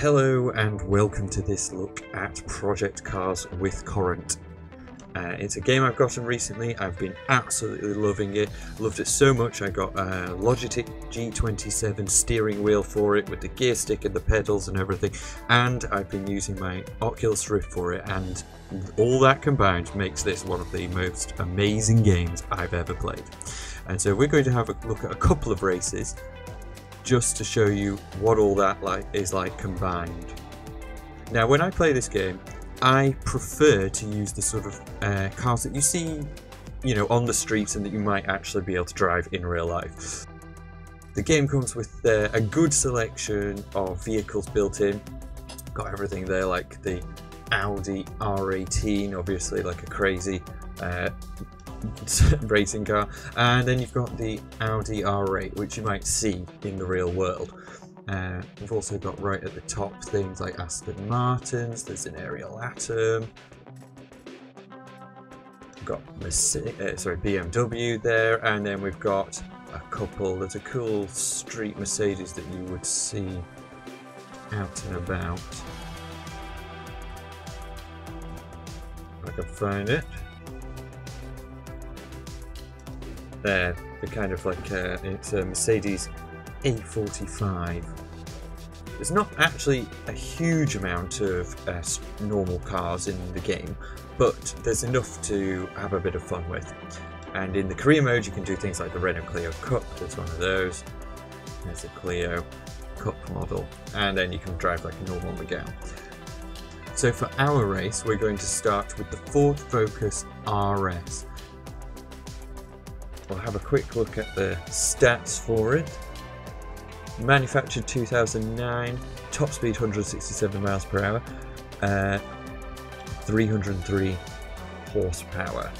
Hello and welcome to this look at Project Cars with Corrant. It's a game I've gotten recently. I've been absolutely loving it. Loved it so much I got a Logitech G27 steering wheel for it with the gear stick and the pedals and everything, and I've been using my Oculus Rift for it, and all that combined makes this one of the most amazing games I've ever played. And so we're going to have a look at a couple of races just to show you what all that is like combined. Now, when I play this game, I prefer to use the sort of cars that you see, on the streets and that you might actually be able to drive in real life. The game comes with a good selection of vehicles built in. Got everything there, like the Audi R18, obviously like a crazy racing car, and then you've got the Audi R8, which you might see in the real world. We've also got right at the top things like Aston Martins, there's an Ariel Atom, we've got BMW there, and then we've got a couple, there's a cool street Mercedes that you would see out and about. If I can find it. There, the kind of like, it's a Mercedes A45. There's not actually a huge amount of normal cars in the game, but there's enough to have a bit of fun with. And in the career mode you can do things like the Renault Clio Cup, there's one of those. There's a Clio Cup model, and then you can drive like a normal Megane. So for our race we're going to start with the Ford Focus RS. We'll have a quick look at the stats for it. Manufactured 2009, top speed 167 miles per hour, 303 horsepower,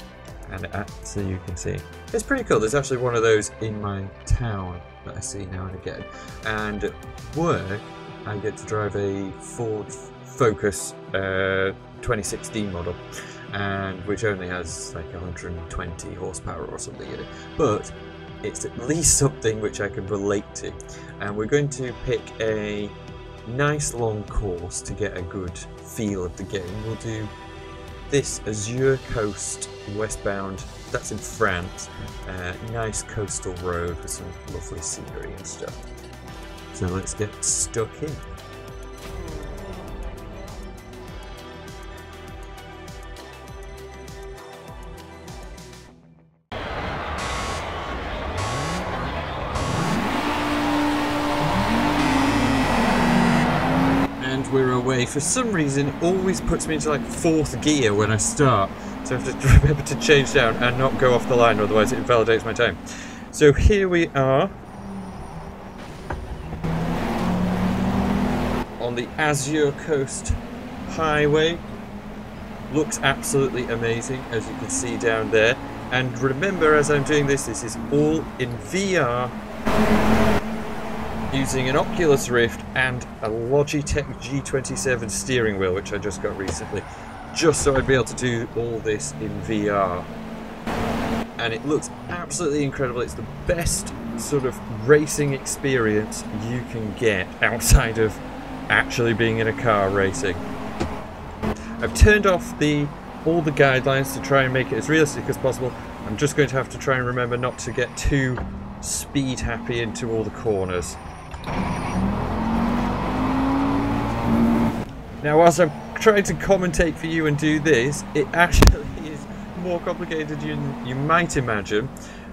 and so you can see it's pretty cool. There's actually one of those in my town that I see now and again, and at work I get to drive a Ford Focus 2016 model, and which only has like 120 horsepower or something in it, but it's at least something which I can relate to. And we're going to pick a nice long course to get a good feel of the game. We'll do this Azure Coast westbound, that's in France, nice coastal road with some lovely scenery and stuff. So let's get stuck in. We're away. For some reason it always puts me into like 4th gear when I start, so I have to remember to change down and not go off the line, otherwise it invalidates my time. So here we are on the Azure Coast Highway. Looks absolutely amazing, as you can see down there. And remember, as I'm doing this is all in VR, using an Oculus Rift and a Logitech G27 steering wheel, which I just got recently, just so I'd be able to do all this in VR. And it looks absolutely incredible. It's the best sort of racing experience you can get outside of actually being in a car racing. I've turned off all the guidelines to try and make it as realistic as possible. I'm just going to have to try and remember not to get too speed happy into all the corners. Now, whilst I'm trying to commentate for you and do this, it actually is more complicated than you might imagine,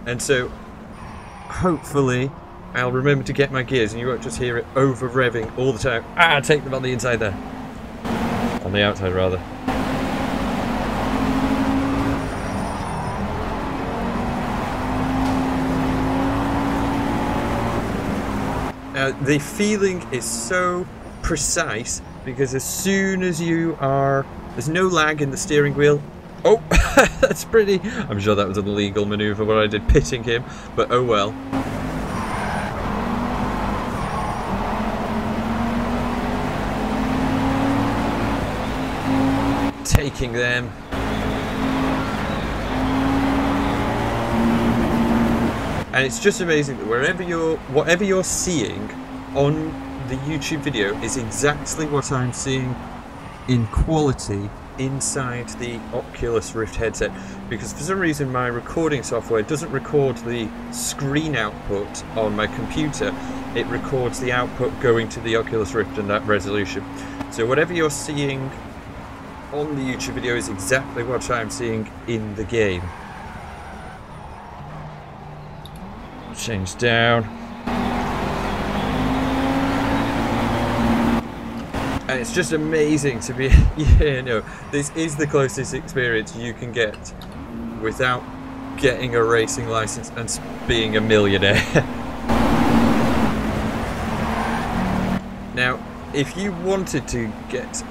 and so hopefully I'll remember to get my gears and you won't just hear it over revving all the time. Take them on the inside there. On the outside, rather. The feeling is so precise because as soon as there's no lag in the steering wheel. Oh, that's pretty. I'm sure that was an illegal maneuver what I did, pitting him, but oh well. Taking them. And it's just amazing that whatever you're seeing on the YouTube video is exactly what I'm seeing in quality inside the Oculus Rift headset, because for some reason my recording software doesn't record the screen output on my computer. It records the output going to the Oculus Rift and that resolution. So whatever you're seeing on the YouTube video is exactly what I'm seeing in the game. Change down. And it's just amazing to be, this is the closest experience you can get without getting a racing license and being a millionaire. Now, if you wanted to get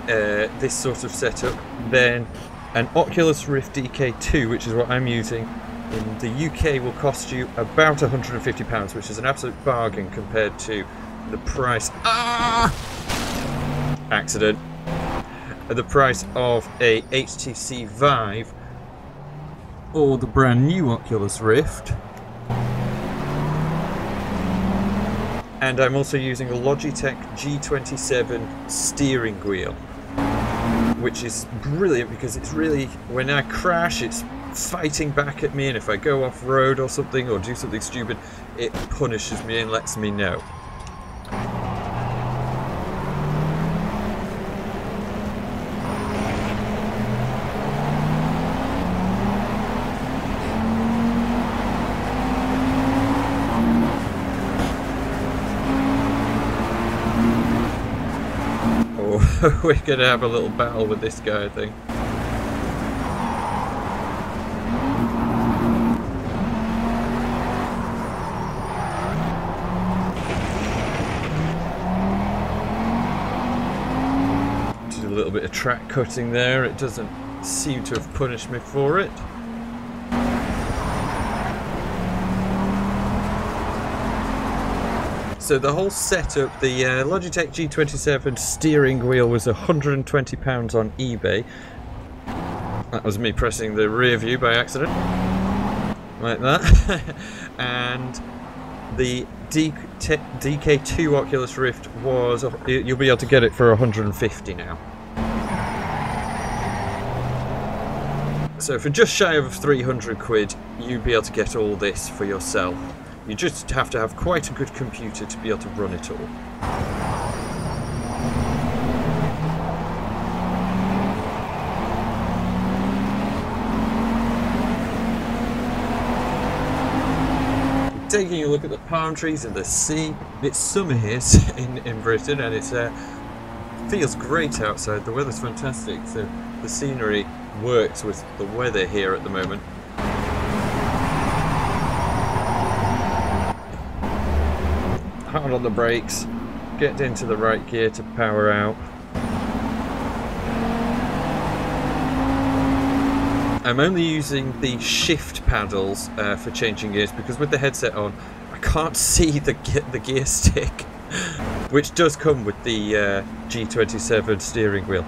this sort of setup, then an Oculus Rift DK2, which is what I'm using, in the UK will cost you about £150, which is an absolute bargain compared to the price... Accident. The price of a HTC Vive or the brand new Oculus Rift. And I'm also using a Logitech G27 steering wheel, which is brilliant because it's really, when I crash, it's fighting back at me, and if I go off road or something or do something stupid, it punishes me and lets me know. We're going to have a little battle with this guy, I think. Did a little bit of track cutting there. It doesn't seem to have punished me for it. So the whole setup, the Logitech G27 steering wheel was £120 on eBay. That was me pressing the rear view by accident, like that. And the DK2 Oculus Rift was, you'll be able to get it for £150 now. So for just shy of 300 quid, you'd be able to get all this for yourself. You just have to have quite a good computer to be able to run it all. Taking a look at the palm trees and the sea. It's summer here in Britain, and it feels great outside. The weather's fantastic, so the scenery works with the weather here at the moment. Hard on the brakes, get into the right gear to power out. I'm only using the shift paddles for changing gears, because with the headset on I can't see the gear stick, which does come with the G27 steering wheel.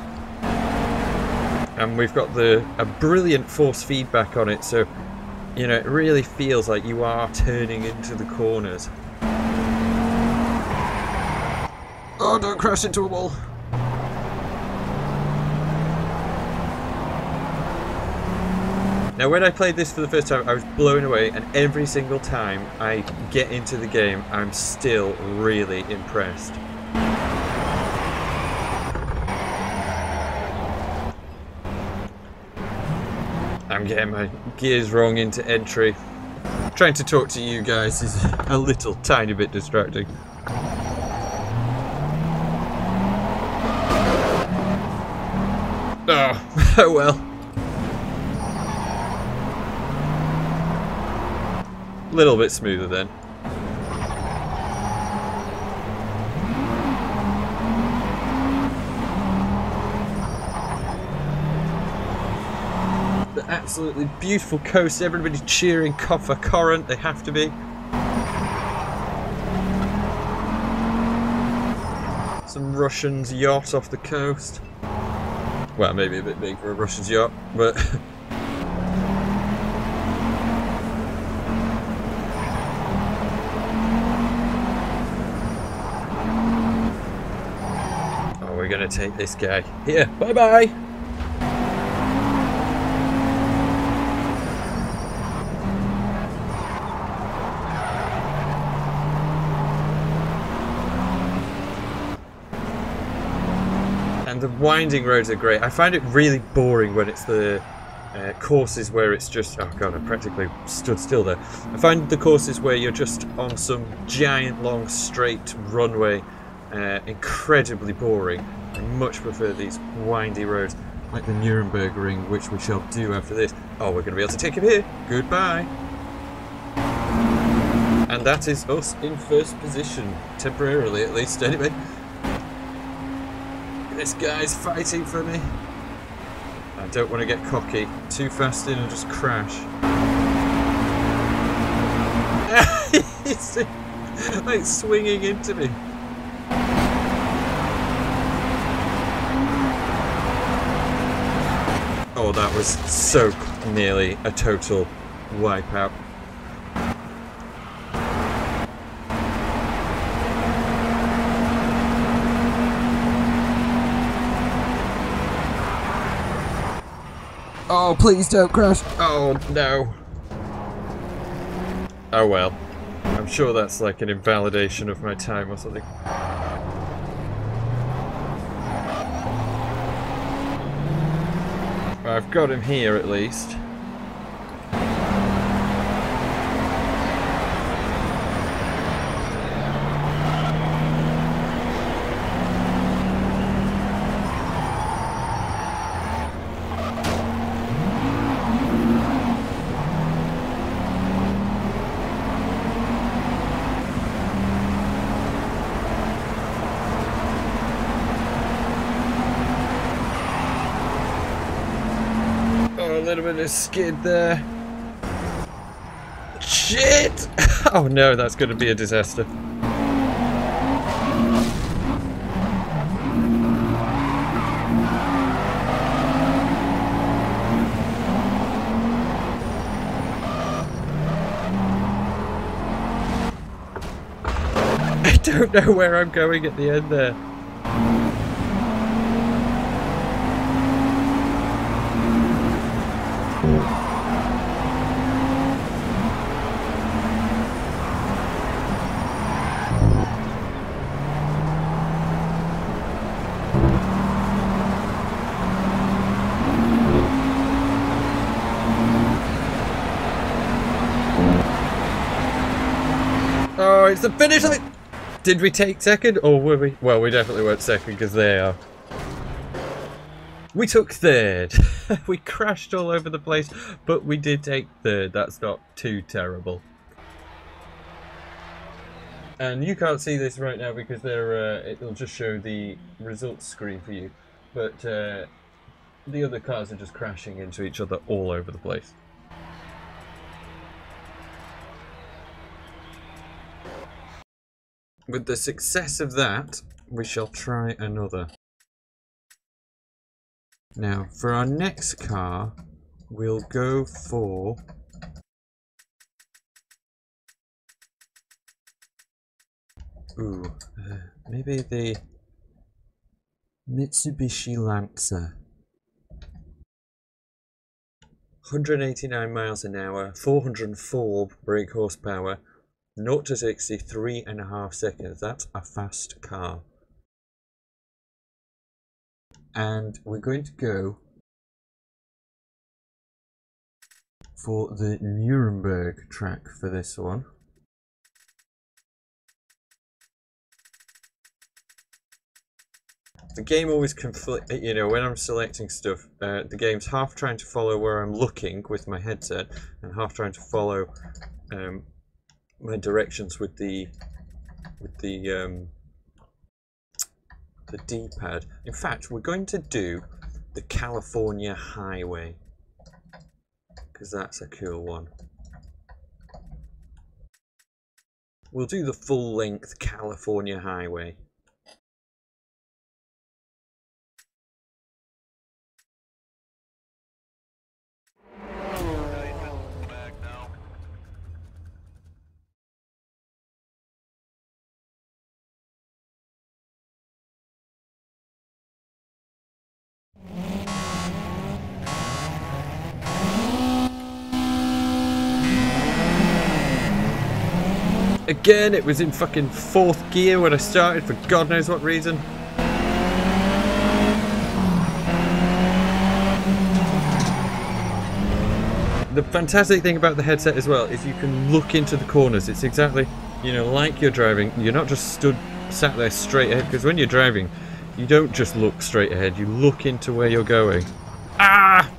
And we've got a brilliant force feedback on it, so it really feels like you are turning into the corners. Oh, don't crash into a wall. Now, when I played this for the first time, I was blown away, and every single time I get into the game, I'm still really impressed. I'm getting my gears wrong into entry. Trying to talk to you guys is a little tiny bit distracting. Oh well. Little bit smoother then. The absolutely beautiful coast, everybody cheering for Corrant, they have to be. Some Russian's yacht off the coast. Well, maybe a bit big for a Russian's yacht, but... going to take this guy. Here, bye-bye! And the winding roads are great. I find it really boring when it's the courses where it's just... Oh god, I practically stood still there. I find the courses where you're just on some giant, long, straight runway incredibly boring. I much prefer these windy roads, like the Nuremberg Ring, which we shall do after this. Oh, we're going to be able to take him here. Goodbye. And that is us in first position, temporarily at least, anyway. This guy's fighting for me. I don't want to get cocky too fast in and just crash. He's like swinging into me. Oh, that was so nearly a total wipeout. Oh, please don't crash. Oh, no. Oh, well. I'm sure that's like an invalidation of my time or something. I've got him here at least. A little bit of skid there. Shit! Oh no, that's going to be a disaster. I don't know where I'm going at the end there. Oh, it's the finish line! Did we take second, or were we? Well, we definitely weren't second, because they are. We took third. We crashed all over the place, but we did take third. That's not too terrible. And you can't see this right now because it'll just show the results screen for you. But the other cars are just crashing into each other all over the place. With the success of that, we shall try another. Now, for our next car, we'll go for... maybe the Mitsubishi Lancer. 189 miles an hour, 404 brake horsepower, 0 to 60, 3.5 seconds. That's a fast car. And we're going to go for the Nuremberg track for this one. The game always conflicts, you know, when I'm selecting stuff, the game's half trying to follow where I'm looking with my headset and half trying to follow my directions with the D-pad. In fact, we're going to do the California Highway because that's a cool one. We'll do the full-length California Highway. Again, it was in fucking 4th gear when I started for God knows what reason. The fantastic thing about the headset as well is you can look into the corners. It's exactly, you know, like you're driving. You're not just sat there straight ahead, because when you're driving, you don't just look straight ahead. You look into where you're going. Ah!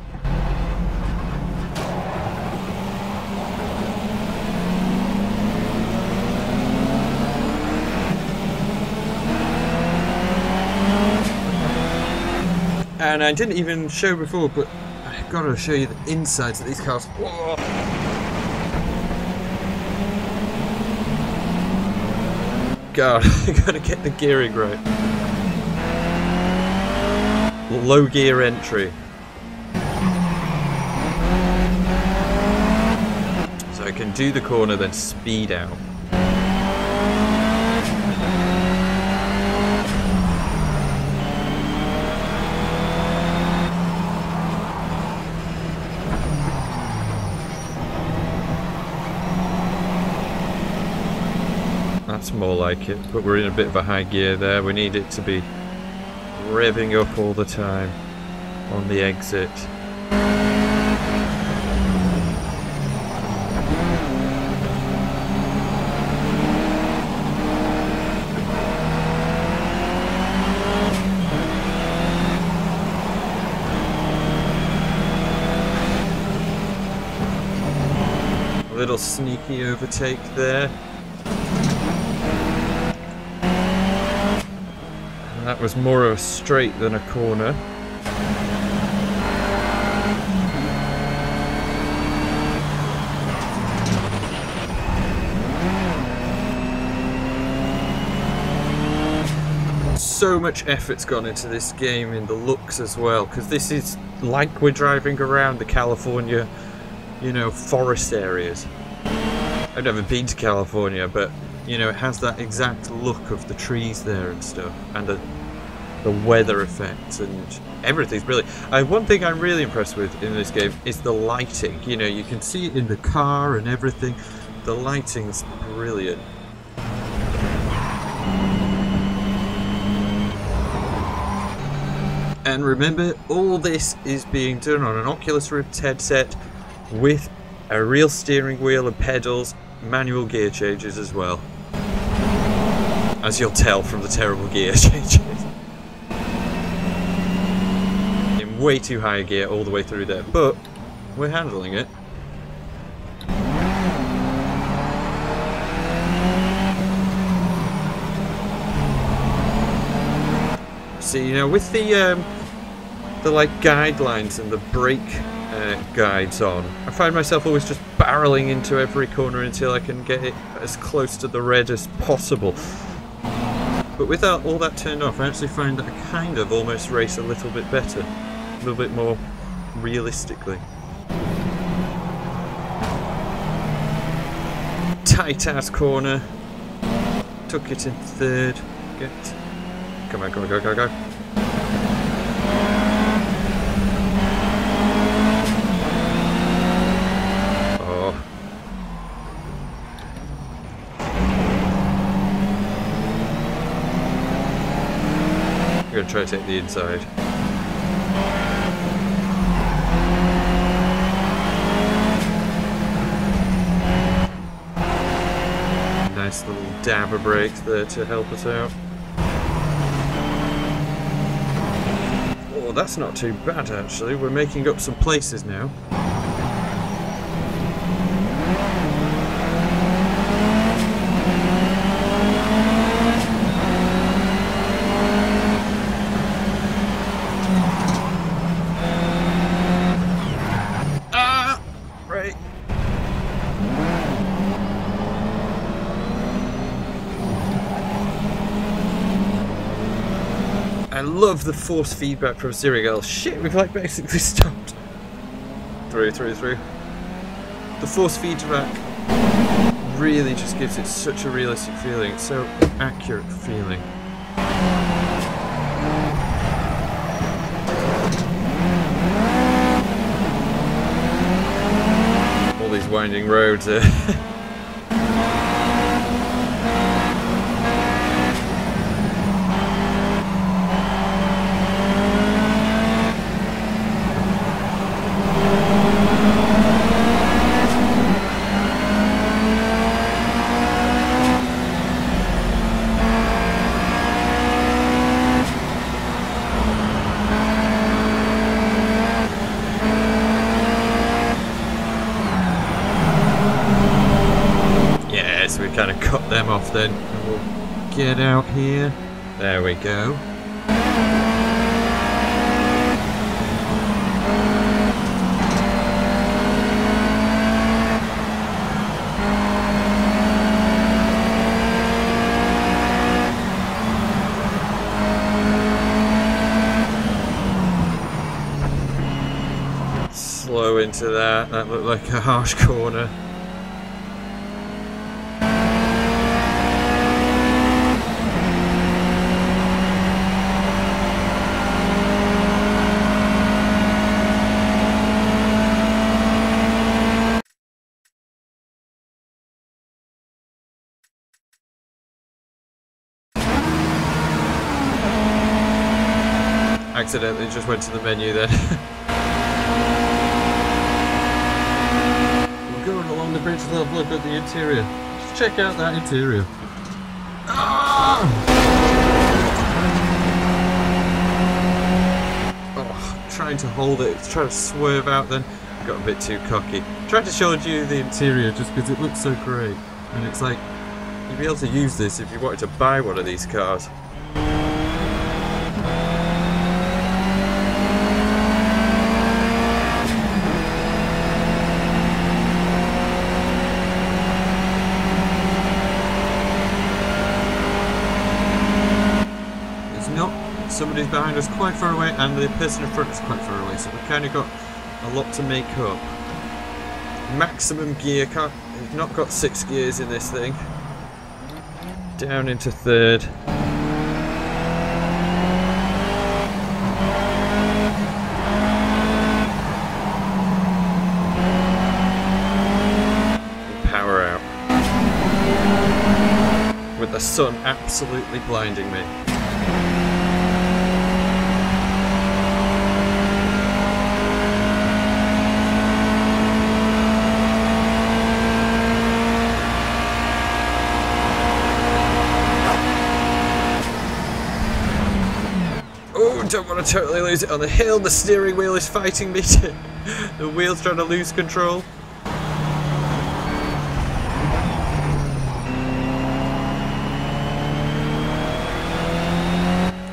And I didn't even show before, but I've got to show you the insides of these cars. Whoa. God, I gotta get the gearing right. Low gear entry. So I can do the corner, then speed out. That's more like it, but we're in a bit of a high gear there. We need it to be revving up all the time on the exit. A little sneaky overtake there. That was more of a straight than a corner. So much effort's gone into this game in the looks as well, because this is like we're driving around the California, you know, forest areas. I've never been to California, but you know, it has that exact look of the trees there and stuff, and the weather effects, and everything's brilliant. One thing I'm really impressed with in this game is the lighting. You know, you can see it in the car and everything. The lighting's brilliant. And remember, all this is being done on an Oculus Rift headset with a real steering wheel and pedals, manual gear changes as well. As you'll tell from the terrible gear changes. In way too high a gear all the way through there, but we're handling it. See, you know, with the like guidelines and the brake guides on, I find myself always just barreling into every corner until I can get it as close to the red as possible. But without all that turned off, I actually find that I kind of almost race a little bit better, a little bit more realistically. Tight ass corner, took it in 3rd. Come on, go, go, go, go. I'm going to try to take the inside. Nice little dab of brakes there to help us out. Oh, that's not too bad actually. We're making up some places now. I love the force feedback from steering wheel. Shit, we've like basically stopped. Through. The force feedback really just gives it such a realistic feeling. It's so accurate feeling. All these winding roads. kind of cut them off then. And we'll get out here. There we go. Slow into that. That looked like a harsh corner. Accidentally just went to the menu then. We're going along the bridge to have a look at the interior. Just check out that interior. Ah! Oh, trying to hold it, trying to swerve out then. Got a bit too cocky. Tried to show you the interior just because it looks so great. And it's like, you'd be able to use this if you wanted to buy one of these cars. Somebody's behind us quite far away, and the person in front is quite far away, so we've kind of got a lot to make up. Maximum gear, we've not got 6 gears in this thing. Down into 3rd. Power out. With the sun absolutely blinding me. Don't want to totally lose it on the hill. The steering wheel is fighting me. The wheel's trying to lose control.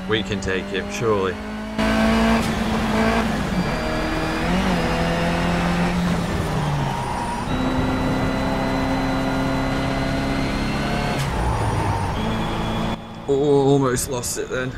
We can take him, surely. Oh, almost lost it then.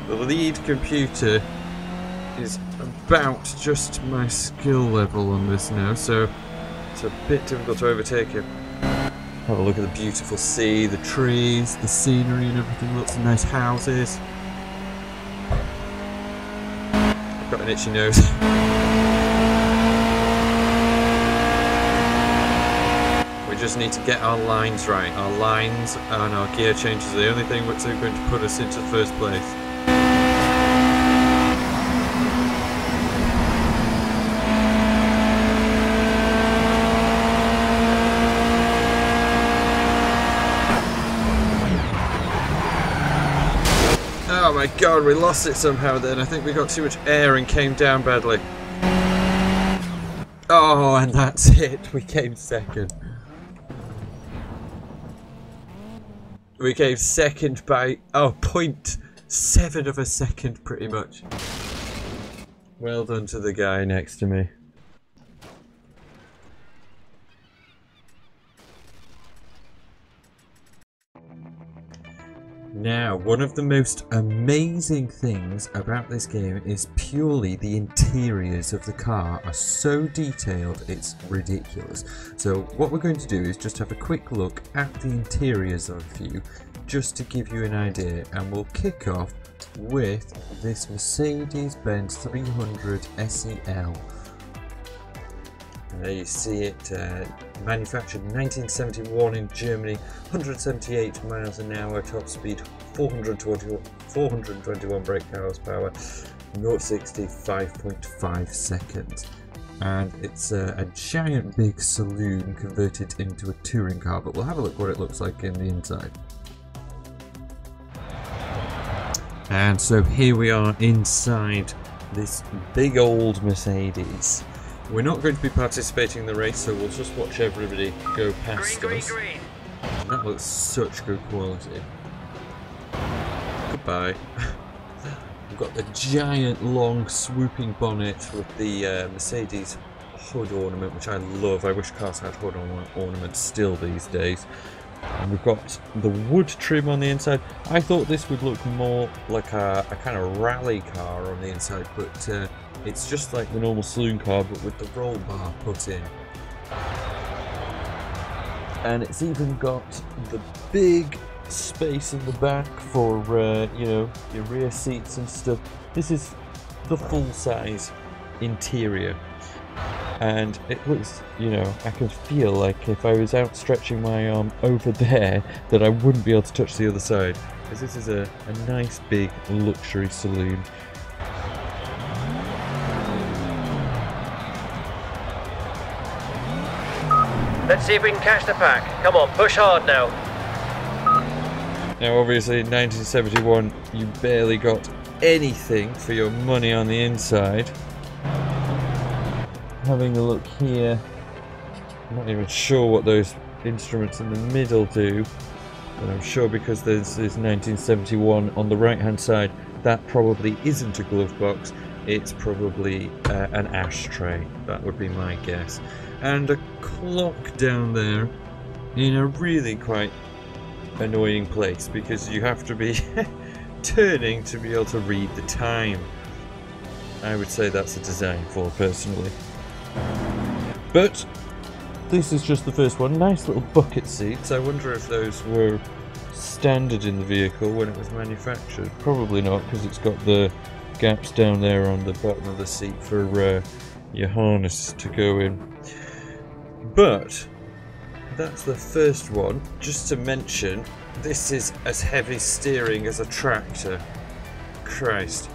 The lead computer is about just my skill level on this now, so it's a bit difficult to overtake him. Have a look at the beautiful sea, the trees, the scenery and everything, lots of nice houses. I've got an itchy nose. We just need to get our lines right. Our lines and our gear changes are the only thing which are going to put us into first place. Oh my god, we lost it somehow then. I think we got too much air and came down badly. Oh, and that's it. We came second. We came second by, 0.7 of a second pretty much. Well done to the guy next to me. Now, one of the most amazing things about this game is purely the interiors of the car are so detailed it's ridiculous. So what we're going to do is just have a quick look at the interiors of a few, just to give you an idea, and we'll kick off with this Mercedes-Benz 300 SEL. There you see it, manufactured 1971 in Germany, 178 miles an hour, top speed 421 brake horsepower, 0 to 60 5.5 seconds. And it's a giant big saloon converted into a touring car, but we'll have a look what it looks like in the inside. And so here we are inside this big old Mercedes. We're not going to be participating in the race, so we'll just watch everybody go past us. Green. And that looks such good quality. Goodbye. We've got the giant long swooping bonnet with the Mercedes hood ornament, which I love. I wish cars had hood ornaments still these days. And we've got the wood trim on the inside. I thought this would look more like a kind of rally car on the inside, but it's just like the normal saloon car, but with the roll bar put in. And it's even got the big space in the back for, you know, your rear seats and stuff. This is the full-size interior. And it looks, you know, I can feel like if I was outstretching my arm over there, that I wouldn't be able to touch the other side. Because this is a nice big luxury saloon. Let's see if we can catch the pack. Come on, push hard now. Now obviously in 1971 you barely got anything for your money on the inside. Having a look here, I'm not even sure what those instruments in the middle do, but I'm sure because there's 1971 on the right hand side, that probably isn't a glove box, it's probably an ashtray. That would be my guess. And a clock down there in a really quite annoying place because you have to be turning to be able to read the time. I would say that's a design flaw personally. But this is just the first one. Nice little bucket seats. I wonder if those were standard in the vehicle when it was manufactured. Probably not, because it's got the gaps down there on the bottom of the seat for your harness to go in. But that's the first one. Just to mention, this is as heavy steering as a tractor. Christ.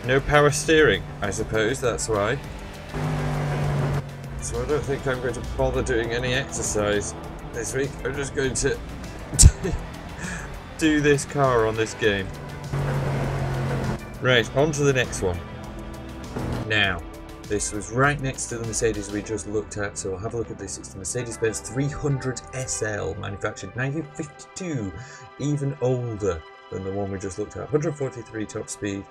No power steering, I suppose, that's why. So I don't think I'm going to bother doing any exercise this week. I'm just going to do this car on this game. Right, on to the next one. Now, this was right next to the Mercedes we just looked at, so we'll have a look at this. It's the Mercedes-Benz 300 SL, manufactured 1952, even older than the one we just looked at. 143 top speed,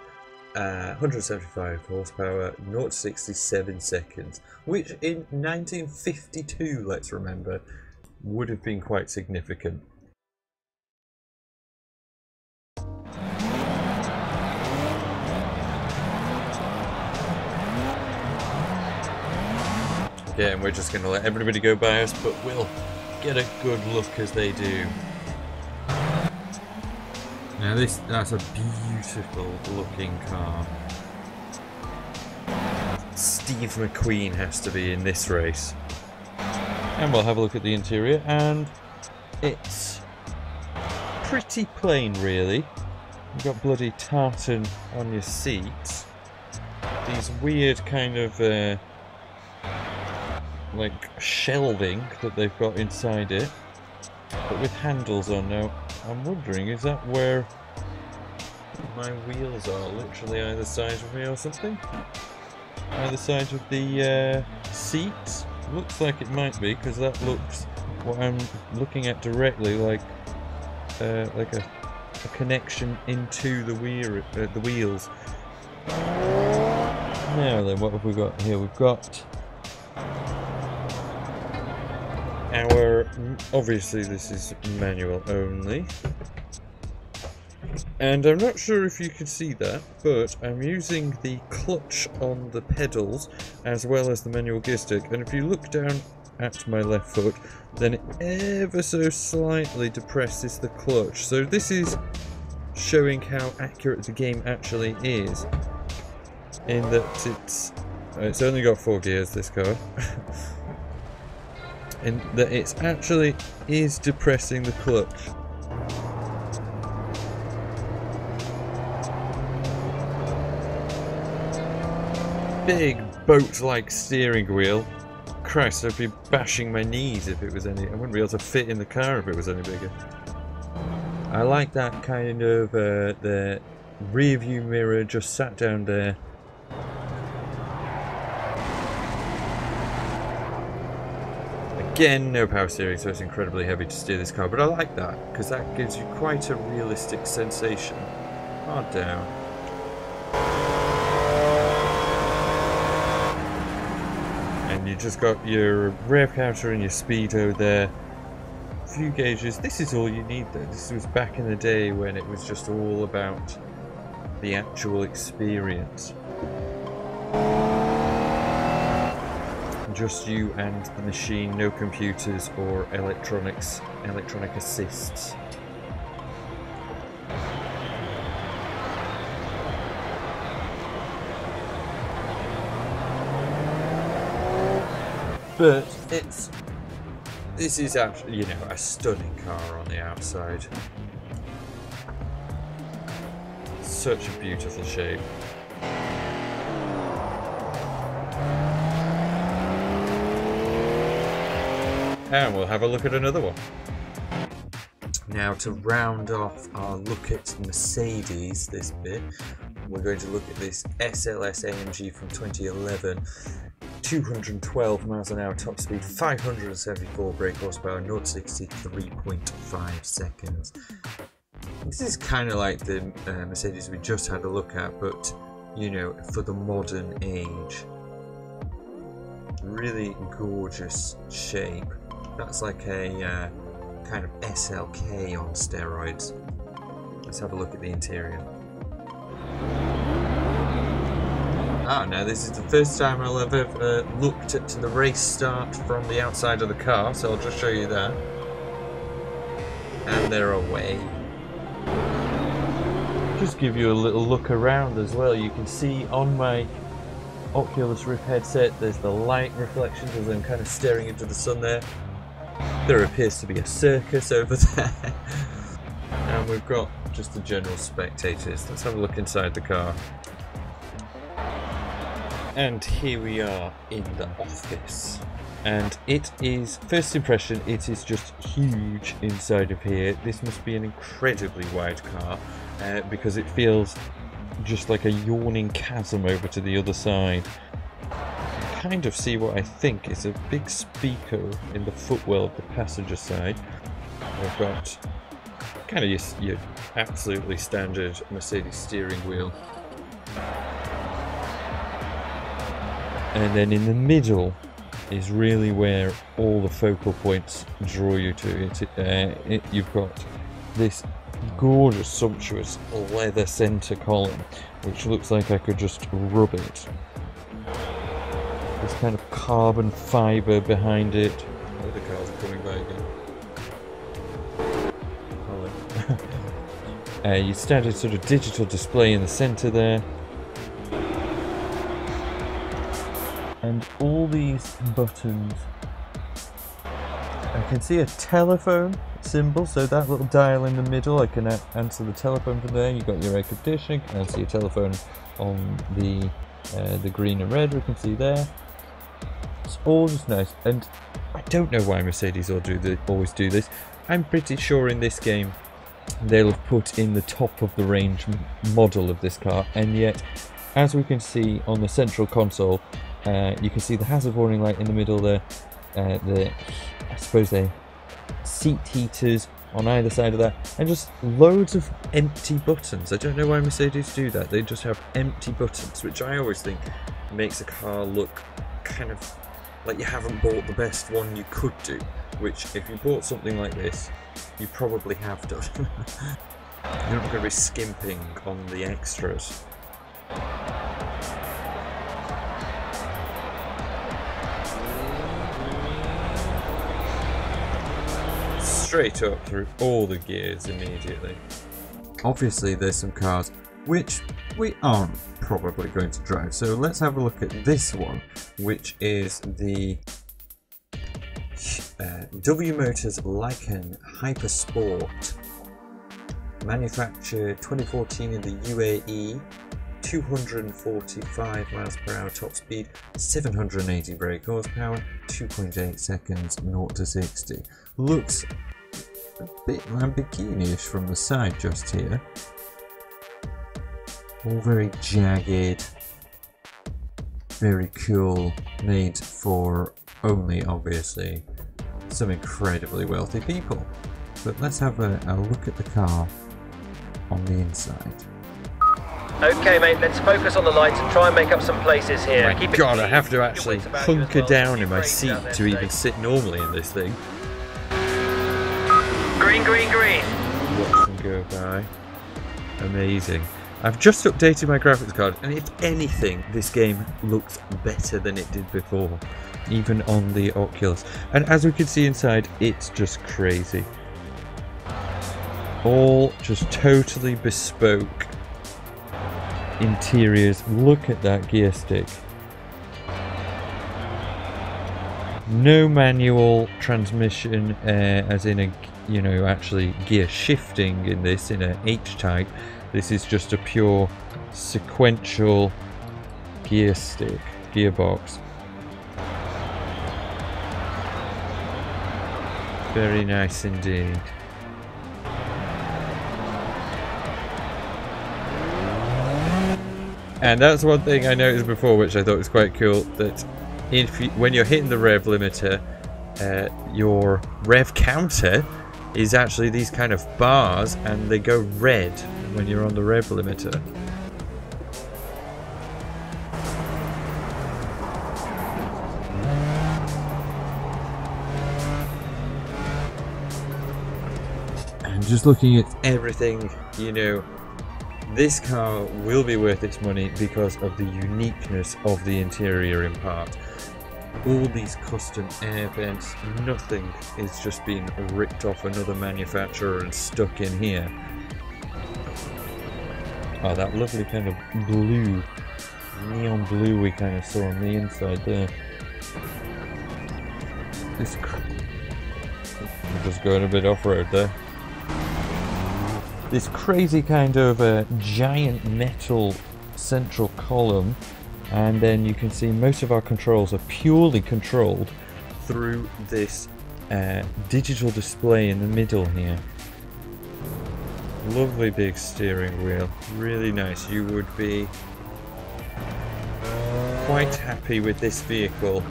175 horsepower, 0 to 67 seconds, which in 1952, let's remember, would have been quite significant. Again, we're just going to let everybody go by us, but we'll get a good look as they do. Now that's a beautiful looking car. Steve McQueen has to be in this race. And we'll have a look at the interior, and it's pretty plain really. You've got bloody tartan on your seats. These weird kind of like shelving that they've got inside it, but with handles on. Now I'm wondering, is that where my wheels are? Literally either side of me or something? Either side of the seat? Looks like it might be, because that looks, what I'm looking at directly, like a connection into the wheels. Now then, what have we got here? We've got our, obviously this is manual only, and I'm not sure if you can see that, but I'm using the clutch on the pedals as well as the manual gear stick, and if you look down at my left foot, then it ever so slightly depresses the clutch. So this is showing how accurate the game actually is, in that it's It's only got 4 gears, this car. And that it's actually is depressing the clutch. Big boat-like steering wheel. Christ, I'd be bashing my knees if it was any... I wouldn't be able to fit in the car if it was any bigger. I like that kind of the rear view mirror just sat down there. Again, no power steering, so it's incredibly heavy to steer this car, but I like that because that gives you quite a realistic sensation. Hard down. And you just got your rev counter and your speedo there. Few gauges. This is all you need though. This was back in the day when it was just all about the actual experience. Just you and the machine, no computers or electronic assists. But this is actually, you know, a stunning car on the outside. Such a beautiful shape. And we'll have a look at another one. Now, to round off our look at Mercedes, this bit, we're going to look at this SLS AMG from 2011. 212 miles an hour top speed, 574 brake horsepower, 0 to 60, 3.5 seconds. This is kind of like the Mercedes we just had a look at, but, you know, for the modern age. Really gorgeous shape. That's like a kind of SLK on steroids. Let's have a look at the interior. Now this is the first time I'll have ever looked at the race start from the outside of the car, so I'll just show you that. And they're away. Just give you a little look around as well. You can see on my Oculus Rift headset there's the light reflections as I'm kind of staring into the sun there. There appears to be a circus over there. And we've got just the general spectators. Let's have a look inside the car. And here we are in the office. And it is, first impression, it is just huge inside of here. This must be an incredibly wide car because it feels just like a yawning chasm over to the other side. You kind of see what I think is a big speaker in the footwell of the passenger side. We've got kind of your absolutely standard Mercedes steering wheel. And then in the middle is really where all the focal points draw you to it. You've got this gorgeous, sumptuous leather center column, which looks like I could just rub it. This kind of carbon fiber behind it. Oh, the cars are coming by again. Your standard sort of digital display in the center there. And all these buttons, I can see a telephone symbol, so that little dial in the middle, I can answer the telephone from there. You've got your air conditioning, you can answer your telephone on the green and red, we can see there. It's all just nice, and I don't know why Mercedes always do this. I'm pretty sure in this game they'll have put in the top of the range model of this car, and yet, as we can see on the central console, you can see the hazard warning light in the middle there, I suppose they're seat heaters on either side of that, and just loads of empty buttons. I don't know why Mercedes do that. They just have empty buttons, which I always think makes a car look kind of like you haven't bought the best one you could do, which if you bought something like this, you probably have done. You're not going to be skimping on the extras. Straight up through all the gears immediately. Obviously there's some cars which we aren't probably going to drive. So let's have a look at this one, which is the W Motors Lykan HyperSport, manufactured 2014 in the UAE, 245 miles per hour top speed, 780 brake horsepower, 2.8 seconds 0 to 60. Looks a bit Lamborghini-ish from the side just here. All very jagged, very cool, made for only, obviously, some incredibly wealthy people. But let's have a look at the car on the inside. Okay, mate, let's focus on the lights and try and make up some places here. Oh my God, I have to actually hunker down in my seat to even sit normally in this thing. Green, green, green. Watch them go by. Amazing. I've just updated my graphics card, and if anything, this game looks better than it did before, even on the Oculus. And as we can see inside, it's just crazy. All just totally bespoke interiors. Look at that gear stick. No manual transmission, as in a, you know, actually gear shifting in this, in a H-type. This is just a pure sequential gear stick, gearbox. Very nice indeed. And that's one thing I noticed before, which I thought was quite cool, that when you're hitting the rev limiter, your rev counter is actually these kind of bars, and they go red when you're on the rev limiter. And just looking at everything, you know, this car will be worth its money because of the uniqueness of the interior in part. All these custom air vents, nothing is just being ripped off another manufacturer and stuck in here. Oh, that lovely kind of blue, neon blue we kind of saw on the inside there. I'm just going a bit off-road there. This crazy kind of giant metal central column, and then you can see most of our controls are purely controlled through this digital display in the middle here. Lovely big steering wheel, really nice. You would be quite happy with this vehicle.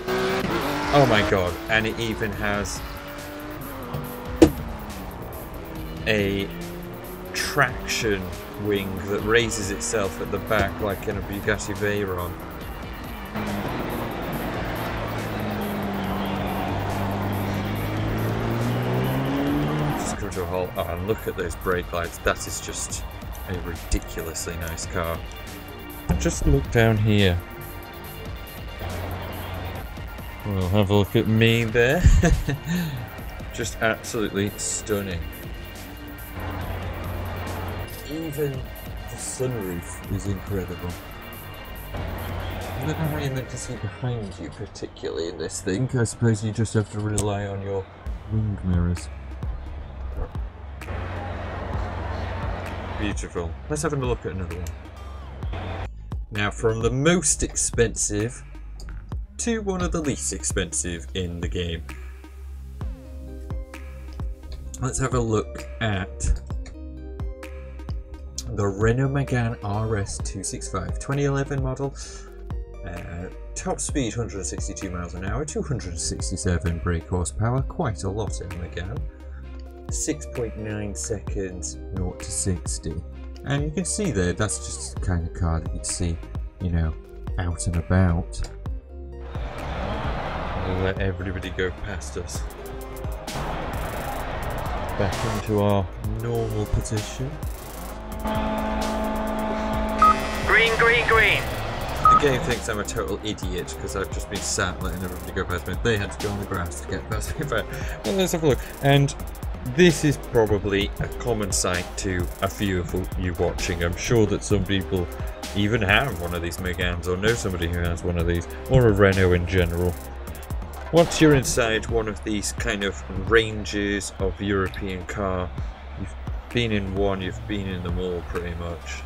Oh my God, and it even has a traction wing that raises itself at the back like in a Bugatti Veyron. Just come to a halt. Oh, and look at those brake lights. That is just a ridiculously nice car. Just look down here. We'll have a look at me there. Just absolutely stunning. Even the sunroof is incredible. I don't know how you're meant to see behind you particularly in this thing. I suppose you just have to rely on your wing mirrors. Beautiful. Let's have a look at another one. Now, from the most expensive to one of the least expensive in the game. Let's have a look at the Renault Megane RS 265 2011 model. Top speed 162 miles an hour, 267 brake horsepower, quite a lot in Megane. 6.9 seconds 0 to 60. And you can see there, that's just the kind of car that you'd see, you know, out and about. We'll let everybody go past us. Back into our normal position. Green, green, green. The game thinks I'm a total idiot because I've just been sat letting everybody go past me. They had to go on the grass to get past me. But well, let's have a look. And this is probably a common sight to a few of you watching. I'm sure that some people even have one of these Meganes or know somebody who has one of these, or a Renault in general. Once you're inside one of these kind of ranges of European car, you've been in one, you've been in them all pretty much.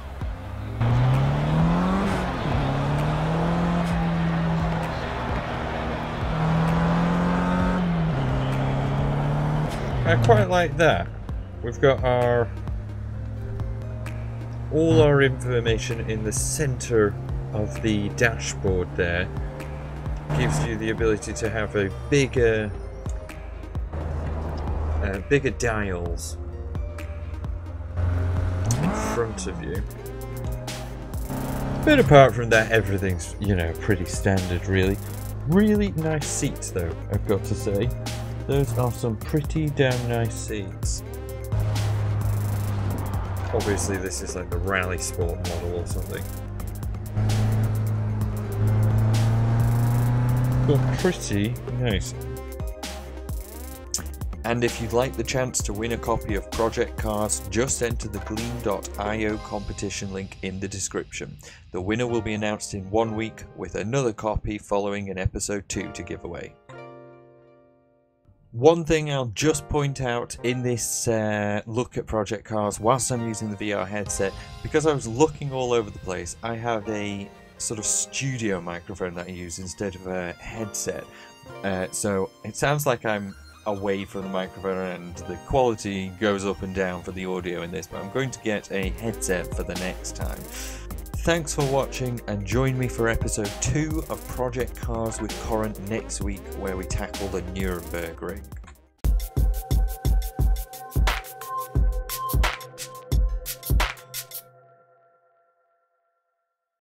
I quite like that. We've got all our information in the center of the dashboard there. Gives you the ability to have a bigger dials in front of you. But apart from that, everything's, you know, pretty standard really. Really nice seats though, I've got to say. Those are some pretty damn nice seats. Obviously this is like the Rally Sport model or something. But pretty nice. And if you'd like the chance to win a copy of Project Cars, just enter the gleam.io competition link in the description. The winner will be announced in 1 week, with another copy following in episode 2 to give away. One thing I'll just point out in this look at Project Cars whilst I'm using the VR headset, because I was looking all over the place, I have a sort of studio microphone that I use instead of a headset. So it sounds like I'm away from the microphone and the quality goes up and down for the audio in this, but I'm going to get a headset for the next time. Thanks for watching, and join me for episode 2 of Project Cars with Corrant next week, where we tackle the Nuremberg ring.